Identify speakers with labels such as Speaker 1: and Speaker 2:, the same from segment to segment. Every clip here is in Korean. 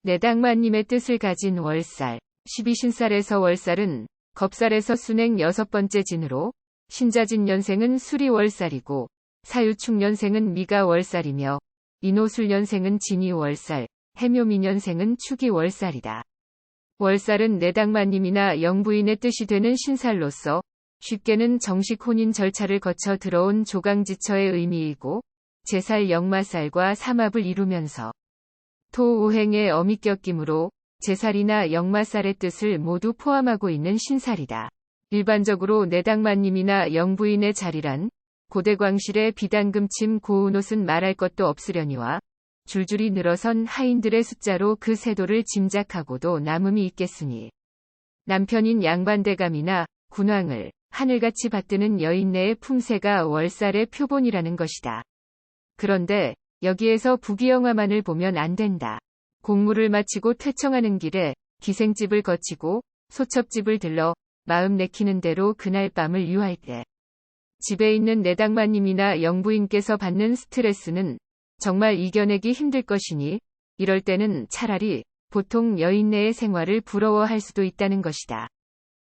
Speaker 1: 내당마님의 뜻을 가진 월살. 12신살에서 월살은 겁살에서 순행 여섯 번째 진으로 신자진년생은 수리월살이고 사유축년생은 미가월살이며 인호술년생은 진이월살, 해묘미년생은 축이월살이다. 월살은 내당마님이나 영부인의 뜻이 되는 신살로서 쉽게는 정식 혼인 절차를 거쳐 들어온 조강지처의 의미이고 제살 영마살과 삼합을 이루면서 토우행의 어미 껴낌으로 제살이나 영마살의 뜻을 모두 포함하고 있는 신살이다. 일반적으로 내당마님이나 영부인의 자리란 고대광실의 비단금침 고운옷은 말할 것도 없으려니와 줄줄이 늘어선 하인들의 숫자로 그 세도를 짐작하고도 남음이 있겠으니 남편인 양반대감이나 군왕을 하늘같이 받드는 여인네의 품새가 월살의 표본이라는 것이다. 그런데 여기에서 부귀영화만을 보면 안 된다. 공무를 마치고 퇴청하는 길에 기생집을 거치고 소첩집을 들러 마음 내키는 대로 그날 밤을 유할 때 집에 있는 내당마님이나 영부인께서 받는 스트레스는 정말 이겨내기 힘들 것이니 이럴 때는 차라리 보통 여인네의 생활을 부러워할 수도 있다는 것이다.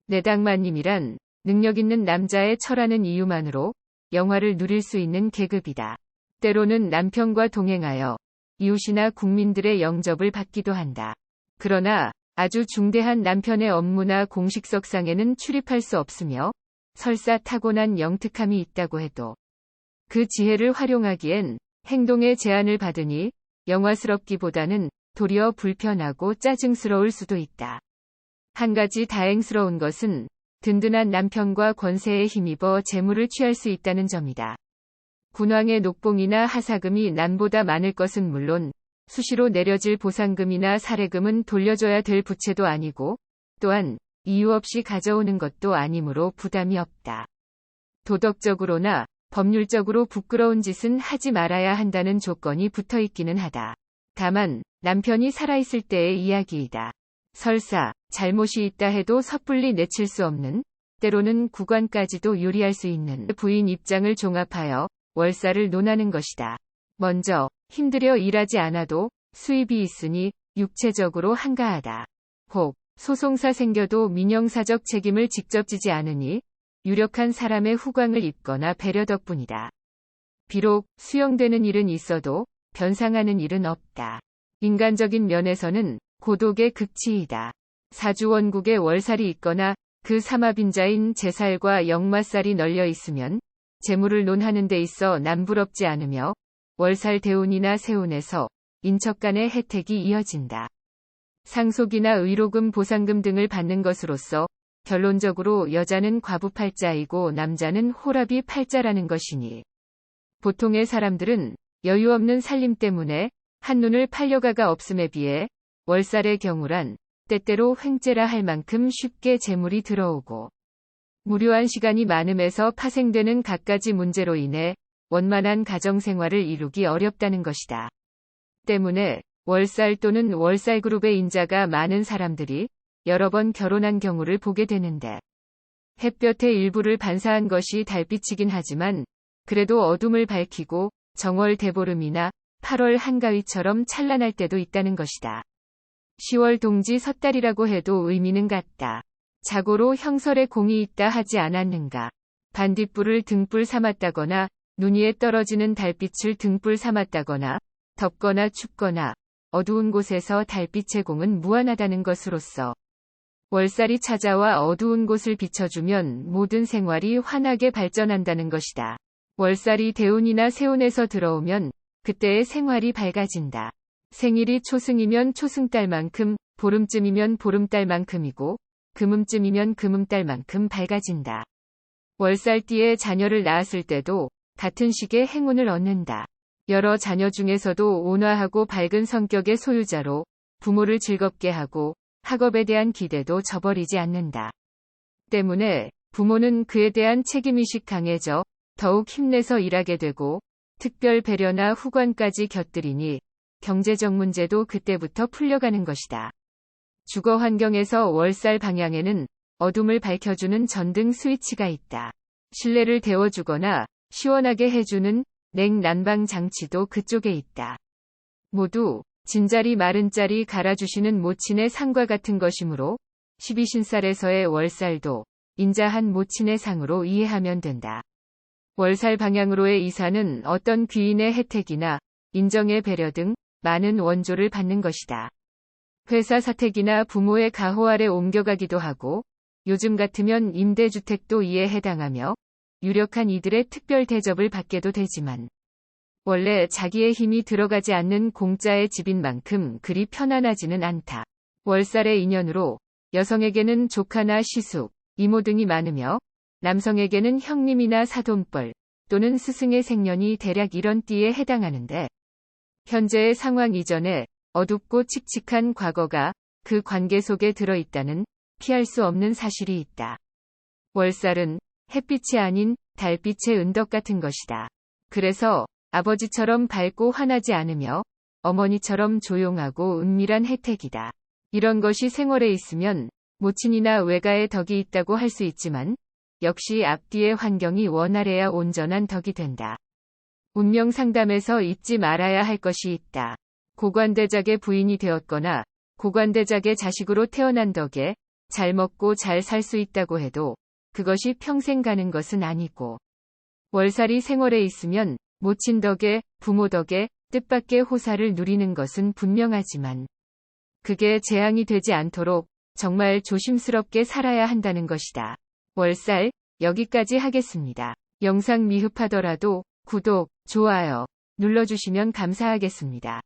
Speaker 1: 내당마님이란 능력 있는 남자의 처라는 이유만으로 영화를 누릴 수 있는 계급이다. 때로는 남편과 동행하여 이웃이나 국민들의 영접을 받기도 한다. 그러나 아주 중대한 남편의 업무나 공식석상에는 출입할 수 없으며 설사 타고난 영특함이 있다고 해도 그 지혜를 활용하기엔 행동의 제한을 받으니 영화스럽기보다는 도리어 불편하고 짜증스러울 수도 있다. 한 가지 다행스러운 것은 든든한 남편과 권세에 힘입어 재물을 취할 수 있다는 점이다. 군왕의 녹봉이나 하사금이 남보다 많을 것은 물론 수시로 내려질 보상금이나 사례금은 돌려줘야 될 부채도 아니고 또한 이유 없이 가져오는 것도 아니므로 부담이 없다. 도덕적으로나 법률적으로 부끄러운 짓은 하지 말아야 한다는 조건이 붙어 있기는 하다. 다만 남편이 살아있을 때의 이야기이다. 설사 잘못이 있다 해도 섣불리 내칠 수 없는, 때로는 구관까지도 요리할 수 있는 부인 입장을 종합하여 월살을 논하는 것이다. 먼저 힘들여 일하지 않아도 수입이 있으니 육체적으로 한가하다. 혹 소송사 생겨도 민영사적 책임을 직접 지지 않으니 유력한 사람의 후광을 입거나 배려 덕분이다. 비록 수용되는 일은 있어도 변상하는 일은 없다. 인간적인 면에서는 고독의 극치이다. 사주원국에 월살이 있거나 그 삼합인자인 제살과 영마살이 널려 있으면 재물을 논하는 데 있어 남부럽지 않으며 월살 대운이나 세운에서 인척 간의 혜택이 이어진다. 상속이나 의로금 보상금 등을 받는 것으로서 결론적으로 여자는 과부팔자이고 남자는 호라비 팔자라는 것이니 보통의 사람들은 여유 없는 살림 때문에 한눈을 팔려가가 없음에 비해 월살의 경우란 때때로 횡재라 할 만큼 쉽게 재물이 들어오고 무료한 시간이 많음에서 파생되는 갖가지 문제로 인해 원만한 가정생활을 이루기 어렵다는 것이다. 때문에 월살 또는 월살그룹의 인자가 많은 사람들이 여러 번 결혼한 경우를 보게 되는데 햇볕의 일부를 반사한 것이 달빛이긴 하지만 그래도 어둠을 밝히고 정월 대보름이나 8월 한가위처럼 찬란할 때도 있다는 것이다. 10월 동지 섣달이라고 해도 의미는 같다. 자고로 형설에 공이 있다 하지 않았는가. 반딧불을 등불 삼았다거나 눈 위에 떨어지는 달빛을 등불 삼았다거나 덥거나 춥거나 어두운 곳에서 달빛의 공은 무한하다는 것으로서 월살이 찾아와 어두운 곳을 비춰주면 모든 생활이 환하게 발전한다는 것이다. 월살이 대운이나 세운에서 들어오면 그때의 생활이 밝아진다. 생일이 초승이면 초승달만큼, 보름쯤이면 보름달만큼이고 금음쯤이면 금음달만큼 밝아진다. 월살띠에 자녀를 낳았을 때도 같은 시기에 행운을 얻는다. 여러 자녀 중에서도 온화하고 밝은 성격의 소유자로 부모를 즐겁게 하고 학업에 대한 기대도 저버리지 않는다. 때문에 부모는 그에 대한 책임의식 강해져 더욱 힘내서 일하게 되고 특별 배려나 후관까지 곁들이니 경제적 문제도 그때부터 풀려가는 것이다. 주거 환경에서 월살 방향에는 어둠을 밝혀주는 전등 스위치가 있다. 실내를 데워주거나 시원하게 해주는 냉난방 장치도 그쪽에 있다. 모두 진자리 마른자리 갈아주시는 모친의 상과 같은 것이므로 12신살에서의 월살도 인자한 모친의 상으로 이해하면 된다. 월살 방향으로의 이사는 어떤 귀인의 혜택이나 인정의 배려 등 많은 원조를 받는 것이다. 회사 사택이나 부모의 가호 아래 옮겨가기도 하고 요즘 같으면 임대주택도 이에 해당하며 유력한 이들의 특별 대접을 받게도 되지만 원래 자기의 힘이 들어가지 않는 공짜의 집인 만큼 그리 편안하지는 않다. 월살의 인연으로 여성에게는 조카나 시숙, 이모 등이 많으며 남성에게는 형님이나 사돈뻘 또는 스승의 생년이 대략 이런 띠에 해당하는데 현재의 상황 이전에 어둡고 칙칙한 과거가 그 관계 속에 들어있다는 피할 수 없는 사실이 있다. 월살은 햇빛이 아닌 달빛의 은덕 같은 것이다. 그래서 아버지처럼 밝고 환하지 않으며 어머니처럼 조용하고 은밀한 혜택이다. 이런 것이 생활에 있으면 모친이나 외가의 덕이 있다고 할 수 있지만 역시 앞뒤의 환경이 원활해야 온전한 덕이 된다. 운명 상담에서 잊지 말아야 할 것이 있다. 고관대작의 부인이 되었거나 고관대작의 자식으로 태어난 덕에 잘 먹고 잘 살 수 있다고 해도 그것이 평생 가는 것은 아니고 월살이 생활에 있으면 모친 덕에 부모 덕에 뜻밖의 호사를 누리는 것은 분명하지만 그게 재앙이 되지 않도록 정말 조심스럽게 살아야 한다는 것이다. 월살 여기까지 하겠습니다. 영상 미흡하더라도 구독, 좋아요 눌러주시면 감사하겠습니다.